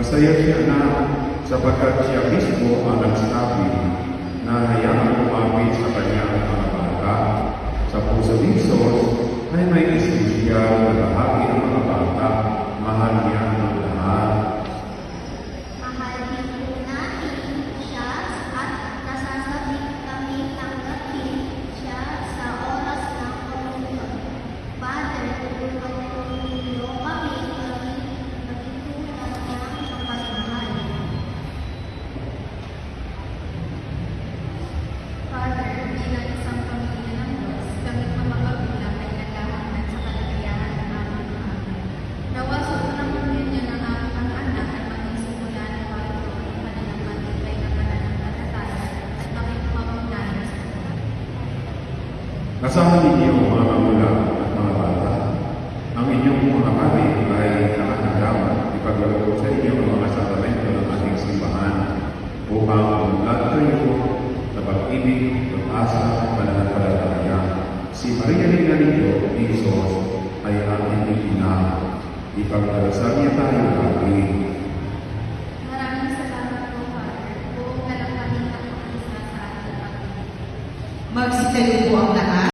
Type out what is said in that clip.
Masaya si anak sapagkat siya mismo ang nagsabi na hayaang lumapit sa kanyang mga bata. Sa puso ni Jesus ay may espesyal na bahagi ang mga bata. Mahal niya ang lahat. Mahal din po natin siya at nasasabik kami tanggapin siya sa oras ng komunyon. Father, tulungan po ninyo kami magtulad ng kapasmahal. Father, bilang isang pamilya ng Diyos, kami mga magulang ay naghahanap sa kalagayahan ng aming mga anak. Nawa sa unang komunyon ng aming mga anak ay maging simula ng parito ang kanilang matibay na pananampalataya at maging magunayan sa buhay. Kasama ninyo mga magulang at mga bata. Ang inyong mga pari ay nakakagawad ipaglaro sa inyo ang mga sakramento ng ating simbahan upang umunlad kayo sa pag-ibig, pag-asa at pananampalataya. Si Maria Rina ninyo, ni Jesus, ay ang inyong ina. Ipagdarasal niya tayo lagi. Maraming salamat po, Father, buong kalampanin na isa sa ating pag-ibig. Magsitayo